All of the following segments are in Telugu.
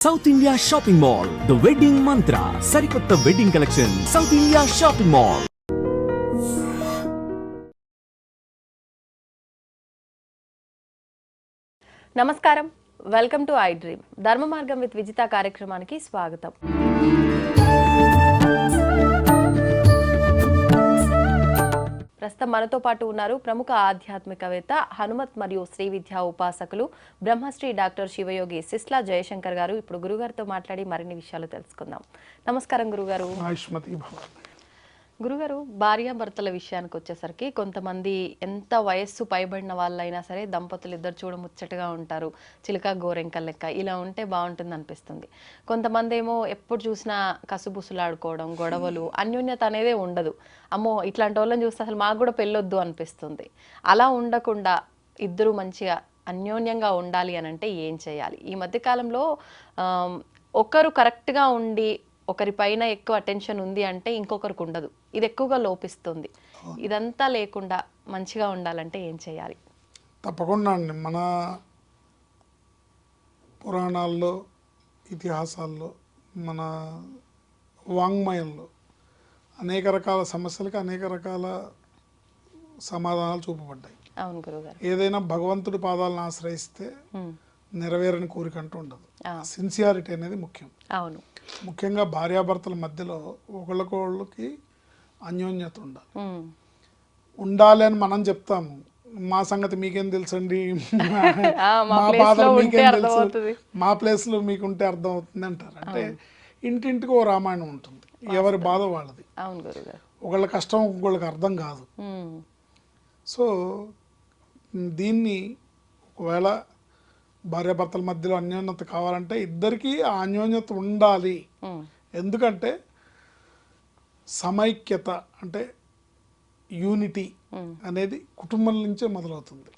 South India shopping mall the wedding మంత్ర సరికొత్త wedding collection south India shopping mall. నమస్కారం, వెల్కమ్ టు ఐ డ్రీమ్. ధర్మ మార్గం విత్ విజిత కార్యక్రమానికి స్వాగతం. ప్రస్తుతం మనతో పాటు ఉన్నారు ప్రముఖ ఆధ్యాత్మికవేత్త, హనుమత్ మరియు శ్రీ విద్యా ఉపాసకులు, బ్రహ్మశ్రీ డాక్టర్ శివయోగి సిస్లా జయశంకర్ గారు. ఇప్పుడు గురుగారితో మాట్లాడి మరిన్ని విషయాలు తెలుసుకుందాం. నమస్కారం గురుగారు. గురుగారు, భార్యాభర్తల విషయానికి వచ్చేసరికి కొంతమంది ఎంత వయస్సు పైబడిన వాళ్ళైనా సరే దంపతులు ఇద్దరు చూడముచ్చటగా ఉంటారు, చిలక గోరెంకల్ లెక్క, ఇలా ఉంటే బాగుంటుంది అనిపిస్తుంది. కొంతమంది ఏమో ఎప్పుడు చూసినా కసుబుసులాడుకోవడం, గొడవలు, అన్యోన్యత అనేదే ఉండదు. అమ్మో ఇట్లాంటి వాళ్ళని చూస్తే అసలు మాకు కూడా పెళ్ళొద్దు అనిపిస్తుంది. అలా ఉండకుండా ఇద్దరు మంచిగా అన్యోన్యంగా ఉండాలి అని అంటే ఏం చేయాలి? ఈ మధ్యకాలంలో ఒకరు కరెక్ట్గా ఉండి ఒకరి పైన ఎక్కువ అటెన్షన్ ఉంది అంటే ఇంకొకరికి ఉండదు, ఇది ఎక్కువగా లోపిస్తుంది. ఇదంతా లేకుండా మంచిగా ఉండాలంటే ఏం చేయాలి? తప్పకుండా అండి. మన పురాణాల్లో, ఇతిహాసాల్లో, మన వాంగ్మయంలో అనేక రకాల సమస్యలకు అనేక రకాల సమాధానాలు చూపబడ్డాయి. అవును గురుగారు. ఏదైనా భగవంతుడి పాదాలను ఆశ్రయిస్తే నెరవేరని కోరిక అంటూ ఉండదు. సిన్సియారిటీ అనేది ముఖ్యం. అవును. ముఖ్యంగా భార్యాభర్తల మధ్యలో ఒకళ్ళకొళ్ళకి అన్యోన్యత ఉండాలి అని మనం చెప్తాము. మా సంగతి మీకేం తెలుసండి, మా బాధలు మీకేం తెలుసు, మా ప్లేస్లో మీకుంటే అర్థం అవుతుంది అంటారు. అంటే ఇంటింటికి ఓ రామాయణం ఉంటుంది, ఎవరి బాధ వాళ్ళది. ఒకళ్ళ కష్టం ఒకళ్ళకి అర్థం కాదు. సో దీన్ని ఒకవేళ భార్యాభర్తల మధ్యలో అన్యోన్యత కావాలంటే ఇద్దరికీ ఆ అన్యోన్యత ఉండాలి. ఎందుకంటే సమైక్యత అంటే యూనిటీ అనేది కుటుంబం నుంచే మొదలవుతుంది.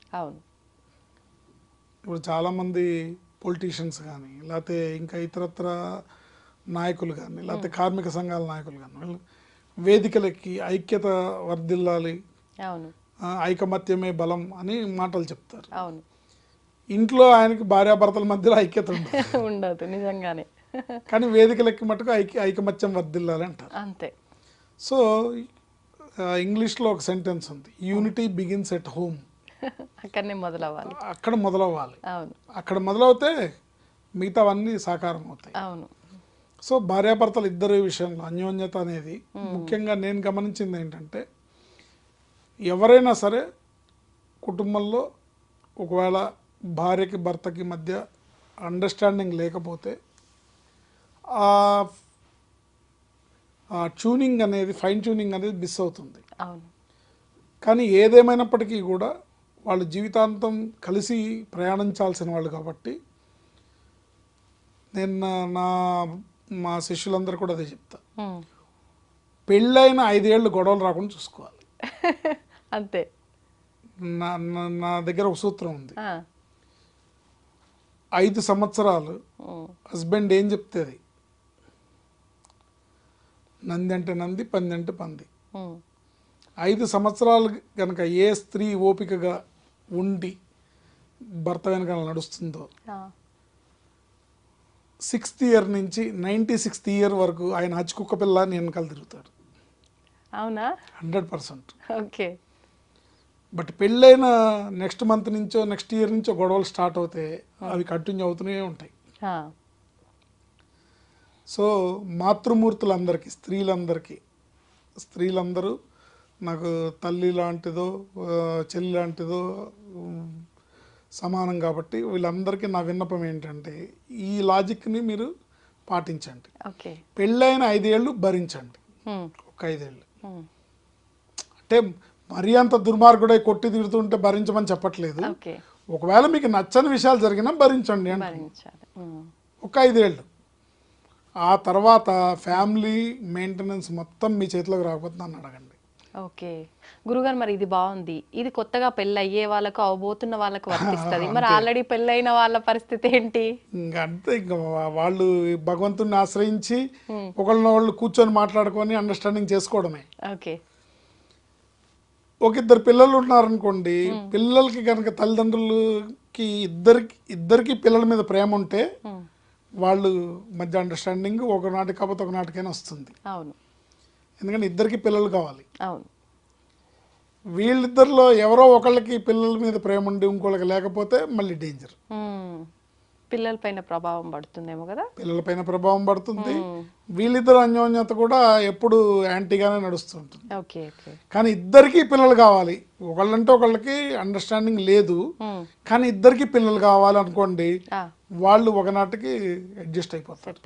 ఇప్పుడు చాలామంది పొలిటీషియన్స్ కానీ, లేకపోతే ఇంకా ఇతరత్ర నాయకులు కానీ, లేకపోతే కార్మిక సంఘాల నాయకులు కానీ వేదికలకి ఐక్యత వర్ధిల్లాలి, ఐకమత్యమే బలం అని మాటలు చెప్తారు. ఇంట్లో ఆయనకి భార్యాభర్తల మధ్యలో ఐక్యత ఉండదు నిజంగానే, కానీ వేదికలకి మటుకు ఐకమత్యం వర్ధిల్లాలి అంటారు. అంతే. సో ఇంగ్లీష్లో ఒక సెంటెన్స్ ఉంది, యూనిటీ బిగిన్స్ ఎట్ హోమ్. అక్కడనే మొదలవ్వాలి, అక్కడ మొదలవ్వాలి. అవును. అక్కడ మొదలవుతే మిగతావన్నీ సాకారం అవుతాయి. అవును. సో భార్యాభర్తలు ఇద్దరు విషయంలో అన్యోన్యత అనేది ముఖ్యంగా నేను గమనించింది ఏంటంటే, ఎవరైనా సరే కుటుంబంలో ఒకవేళ భార్యకి భర్తకి మధ్య అండర్స్టాండింగ్ లేకపోతే ఆ ట్యూనింగ్ అనేది, ఫైన్ ట్యూనింగ్ అనేది మిస్ అవుతుంది. కానీ ఏదేమైనప్పటికీ కూడా వాళ్ళు జీవితాంతం కలిసి ప్రయాణించాల్సిన వాళ్ళు కాబట్టి నేను మా శిష్యులందరూ కూడా అదే చెప్తా, పెళ్ళైన 5 ఏళ్ళు గొడవలు రాకుండా చూసుకోవాలి. అంతే. నా దగ్గర ఒక సూత్రం ఉంది, 5 సంవత్సరాలు హస్బెండ్ ఏం చెప్తే అది, నంది అంటే నంది, పంది అంటే పంది. 5 సంవత్సరాలు కనుక ఏ స్త్రీ ఓపికగా ఉండి భర్త వెనకాల నడుస్తుందో 6th ఇయర్ నుంచి 96th ఇయర్ వరకు ఆయన హచ్చుకుక్క పిల్ల అని వెనకాల తిరుగుతాడు. అవునా? 100%. ఓకే. బట్ పెళ్ళైన నెక్స్ట్ మంత్ నుంచో నెక్స్ట్ ఇయర్ నుంచో గొడవలు స్టార్ట్ అవుతే అవి కంటిన్యూ అవుతూనే ఉంటాయి. సో మాతృమూర్తులందరికీ, స్త్రీలందరూ నాకు తల్లి లాంటిదో చెల్లి లాంటిదో సమానం కాబట్టి వీళ్ళందరికీ నా విన్నపం ఏంటంటే ఈ లాజిక్ని మీరు పాటించండి. పెళ్ళైన 5 ఏళ్ళు భరించండి, ఒక 5 ఏళ్ళు. అంటే మరీ అంత దుర్మార్గుడై కొట్టి తిడుతుంటే భరించమని చెప్పట్లేదు. ఒకవేళ మీకు నచ్చని విషయాలు జరిగినా భరించండి అంటే ఒక 5 ఏళ్ళు. ఆ తర్వాత ఫ్యామిలీ మెయింటెనెన్స్ మొత్తం మీ చేతిలోకి రాకపోతే నన్ను అడగండి. ఓకే గురుగారు, మరి ఇది బాగుంది. ఇది కొత్తగా పెళ్ళి అయ్యే వాళ్ళకు, అవబోతున్న వాళ్ళకు వర్తిస్తుంది. మరి ఆల్రెడీ పెళ్ళైన వాళ్ళ పరిస్థితి ఏంటి? అంతే, ఇంకా వాళ్ళు భగవంతుడిని ఆశ్రయించి ఒకళ్ళనొళ్ళు కూర్చొని మాట్లాడుకొని అండర్స్టాండింగ్ చేసుకోవడమే. ఓకే. ఒక 2 పిల్లలు ఉన్నారనుకోండి, పిల్లలకి కనుక తల్లిదండ్రులకి ఇద్దరికి పిల్లల మీద ప్రేమ ఉంటే వాళ్ళు మధ్య అండర్స్టాండింగ్ ఒకనాటి కాకపోతే ఒకనాటికైనా వస్తుంది. అవును ఎందుకంటే ఇద్దరికి పిల్లలు కావాలి. అవును వీళ్ళిద్దరిలో ఎవరో ఒకళ్ళకి పిల్లల మీద ప్రేమ ఉండి ఇంకోళ్ళకి లేకపోతే మళ్ళీ డేంజర్. పిల్లల పైన ప్రభావం పడుతుందేమో కదా. పిల్లలపైన ప్రభావం పడుతుంది. వీళ్ళిద్దరు అన్యోన్యత కూడా ఎప్పుడు యాంటీగానే నడుస్తుంటుంది. Okay okay. కానీ ఇద్దరికి పిల్లలు కావాలి. ఒకళ్ళంటే ఒకళ్ళకి అండర్స్టాండింగ్ లేదు, కానీ ఇద్దరికి పిల్లలు కావాలి అనుకోండి, వాళ్ళు ఒకనాటికి అడ్జస్ట్ అయిపోతారు,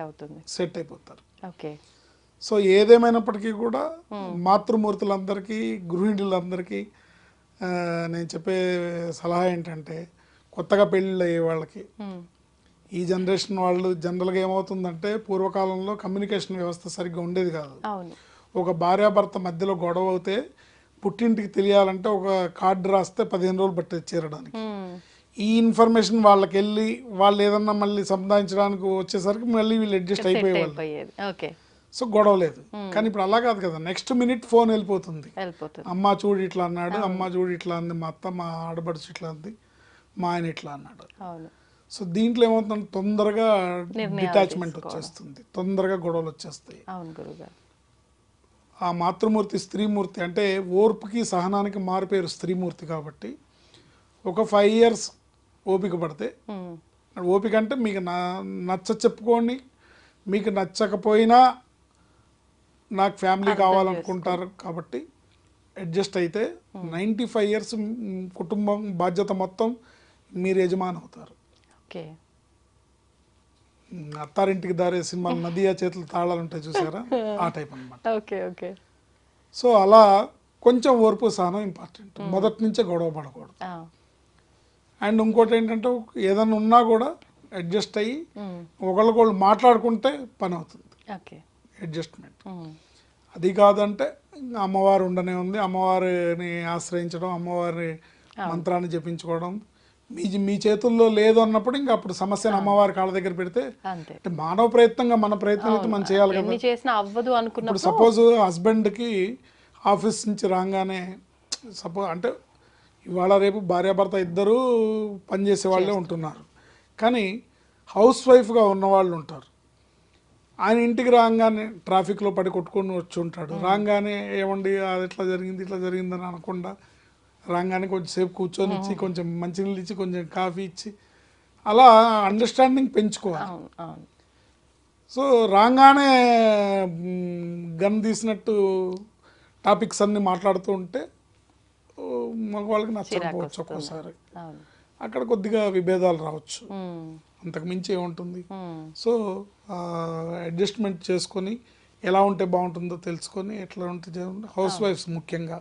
సెట్ అయిపోతారు. ఓకే. సో ఏదేమైనప్పటికీ కూడా మాతృమూర్తులందరికీ, గృహిణులందరికీ నేను చెప్పే సలహా ఏంటంటే, కొత్తగా పెళ్ళిళ్ళు అయ్యే వాళ్ళకి, ఈ జనరేషన్ వాళ్ళు జనరల్గా ఏమవుతుందంటే, పూర్వకాలంలో కమ్యూనికేషన్ వ్యవస్థ సరిగ్గా ఉండేది కాదు. ఒక భార్యాభర్త మధ్యలో గొడవ అవుతే పుట్టింటికి తెలియాలంటే ఒక కార్డు రాస్తే 15 రోజులు పట్టేది చేరడానికి. ఈ ఇన్ఫర్మేషన్ వాళ్ళకి వెళ్ళి వాళ్ళు ఏదన్నా మళ్ళీ సంపాదించడానికి వచ్చేసరికి మళ్ళీ వీళ్ళు అడ్జస్ట్ అయిపోయేవాళ్ళు. సో గొడవ లేదు. కానీ ఇప్పుడు అలా కాదు కదా, నెక్స్ట్ మినిట్ ఫోన్ వెళ్ళిపోతుంది. అమ్మ చూడు ఇట్లా అన్నాడు, అమ్మ చూడు ఇట్లా అంది, మా అత్త మా ఆడబడుచు ఇట్లా అంది, మా ఆయన ఇట్లా అన్నాడు. సో దీంట్లో ఏమవుతుందంటే తొందరగా డిటాచ్మెంట్ వచ్చేస్తుంది, తొందరగా గొడవలు వచ్చేస్తాయి. ఆ మాతృమూర్తి స్త్రీమూర్తి అంటే ఓర్పుకి సహనానికి మారుపేరు స్త్రీమూర్తి కాబట్టి ఒక 5 years ఓపిక పడితే, ఓపిక అంటే మీకు నచ్చ చెప్పుకోండి, మీకు నచ్చకపోయినా నాకు ఫ్యామిలీ కావాలనుకుంటారు కాబట్టి అడ్జస్ట్ అయితే 95 years కుటుంబం బాధ్యత మొత్తం మీరు యజమాని అవుతారు. అత్తారింటికి దారే సినిమా నదియా చేతులు తాళాలు ఉంటాయి చూసారా, ఆ టైప్ అనమాట. సో అలా కొంచెం ఓర్పు సహనం ఇంపార్టెంట్, మొదటి నుంచే గొడవ పడకూడదు. అండ్ ఇంకోటి ఏంటంటే ఏదైనా ఉన్నా కూడా అడ్జస్ట్ అయ్యి ఒకళ్ళకొళ్ళు మాట్లాడుకుంటే పని అవుతుంది, అడ్జస్ట్మెంట్. అది కాదంటే అమ్మవారు ఉండనే ఉంది, అమ్మవారిని ఆశ్రయించడం, అమ్మవారి మంత్రాన్ని జపించుకోవడం. మీ చేతుల్లో లేదు అన్నప్పుడు ఇంకా అప్పుడు సమస్యను అమ్మవారి కాళ్ళ దగ్గర పెడితే, అంటే మానవ ప్రయత్నంగా మన ప్రయత్నం అయితే మనం చేయాలి కదా. ఇప్పుడు సపోజ్ హస్బెండ్కి ఆఫీస్ నుంచి రాగానే, సపోజ్ అంటే ఇవాళ రేపు భార్యాభర్త ఇద్దరూ పనిచేసే వాళ్ళే ఉంటున్నారు, కానీ హౌస్ వైఫ్గా ఉన్నవాళ్ళు ఉంటారు. ఆయన ఇంటికి రాగానే ట్రాఫిక్లో పడి కొట్టుకొని వచ్చి ఉంటాడు. రాగానే ఏమండి అది ఇట్లా జరిగింది ఇట్లా జరిగిందని అనకుండా రాగానే కొంచెంసేపు కూర్చొని ఇచ్చి, కొంచెం మంచినీళ్ళు ఇచ్చి, కొంచెం కాఫీ ఇచ్చి, అలా అండర్స్టాండింగ్ పెంచుకోవాలి. సో రాగానే గన్ తీసినట్టు టాపిక్స్ అన్నీ మాట్లాడుతూ ఉంటే మగవాళ్ళకి నచ్చకపోవచ్చు, ఒక్కోసారి అక్కడ కొద్దిగా విభేదాలు రావచ్చు, అంతకు మించి ఏముంటుంది. సో అడ్జస్ట్మెంట్ చేసుకొని ఎలా ఉంటే బాగుంటుందో తెలుసుకొని ఎట్లా ఉంటే హౌస్ వైఫ్స్ ముఖ్యంగా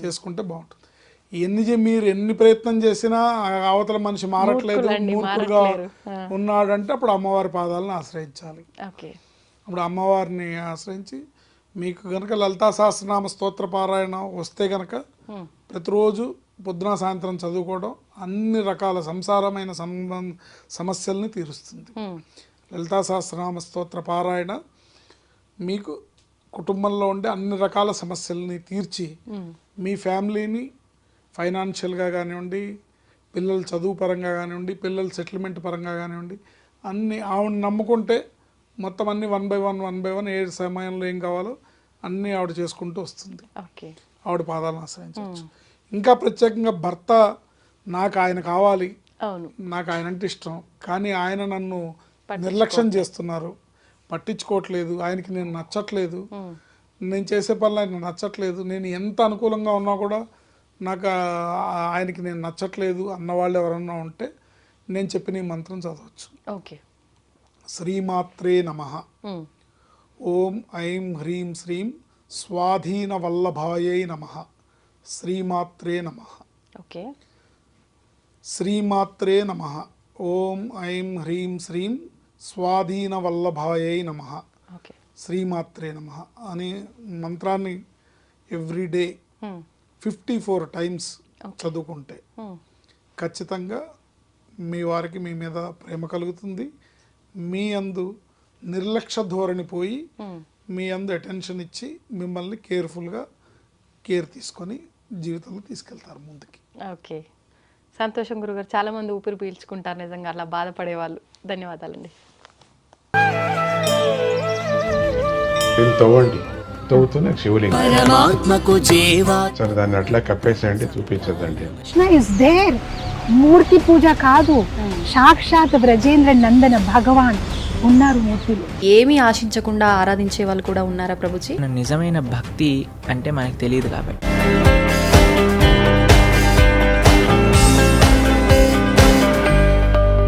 చేసుకుంటే బాగుంటుంది. మీరు ఎన్ని ప్రయత్నం చేసినా అవతల మనిషి మారట్లేదు, మూర్ఖుడుగా ఉన్నాడంటే అప్పుడు అమ్మవారి పాదాలను ఆశ్రయించాలి. అప్పుడు అమ్మవారిని ఆశ్రయించి, మీకు కనుక లలితా సహస్రనామ స్తోత్ర పారాయణ వస్తే కనుక ప్రతిరోజు పొద్దున సాయంత్రం చదువుకోవడం అన్ని రకాల సంసారమైన సమస్యల్ని తీరుస్తుంది. లలితా సహస్రనామ స్తోత్ర పారాయణ మీకు కుటుంబంలో ఉండే అన్ని రకాల సమస్యల్ని తీర్చి మీ ఫ్యామిలీని ఫైనాన్షియల్గా కానివ్వండి, పిల్లల చదువు పరంగా కానివ్వండి, పిల్లల సెటిల్మెంట్ పరంగా కానివ్వండి, అన్నీ ఆవిడ నమ్ముకుంటే మొత్తం అన్ని 1 by 1 ఏ సమయంలో ఏం కావాలో అన్నీ ఆవిడ చేసుకుంటూ వస్తుంది. ఆవిడ పాదాలను ఆశ్రయించవచ్చు. ఇంకా ప్రత్యేకంగా భర్త నాకు ఆయన కావాలి, నాకు ఆయన అంటే ఇష్టం, కానీ ఆయన నన్ను నిర్లక్ష్యం చేస్తున్నారు, పట్టించుకోవట్లేదు, ఆయనకి నేను నచ్చట్లేదు, నేను చేసే పనులు ఆయన నచ్చట్లేదు, నేను ఎంత అనుకూలంగా ఉన్నా కూడా నాకు ఆయనకి నేను నచ్చట్లేదు అన్నవాళ్ళు ఎవరన్నా ఉంటే నేను చెప్పిన ఈ మంత్రం చదవచ్చు. శ్రీమాత్రే నమః. ఓం ఐం హ్రీం శ్రీం స్వాధీన వల్లభాయై నమః. శ్రీమాత్రే నమః. శ్రీమాత్రే నమః. ఓం ఐం హ్రీం శ్రీం స్వాధీన వల్లభాయై నమః. శ్రీమాత్రే నమః అనే మంత్రాన్ని ఎవ్రీడే 54 times చదువుకుంటే ఖచ్చితంగా మీ వారికి మీ మీద ప్రేమ కలుగుతుంది. మీ అందు నిర్లక్ష్య ధోరణి పోయి మీ అందు అటెన్షన్ ఇచ్చి మిమ్మల్ని కేర్ఫుల్గా కేర్ తీసుకొని జీవితంలో తీసుకెళ్తారు ముందుకి. ఓకే, సంతోషం గురుగారు. చాలామంది ఊపిరి పీల్చుకుంటారు నిజంగా అలా బాధపడే వాళ్ళు. ధన్యవాదాలండి. దీన్ని తవ్వండి, తవ్వుతూనే శివలింగం. సరే దాన్ని అట్లా కప్పేసేయండి, చూపించదండి. Krishna is there. మూర్తి పూజ కాదు, సాక్షాత్ బ్రజేంద్ర నందన భగవాన్ ఉన్నారు మూర్తిలో. ఏమీ ఆశించకుండా ఆరాధించే వాళ్ళు కూడా ఉన్నారా ప్రభుజీ? నిజమైన భక్తి అంటే మనకు తెలియదు కాబట్టి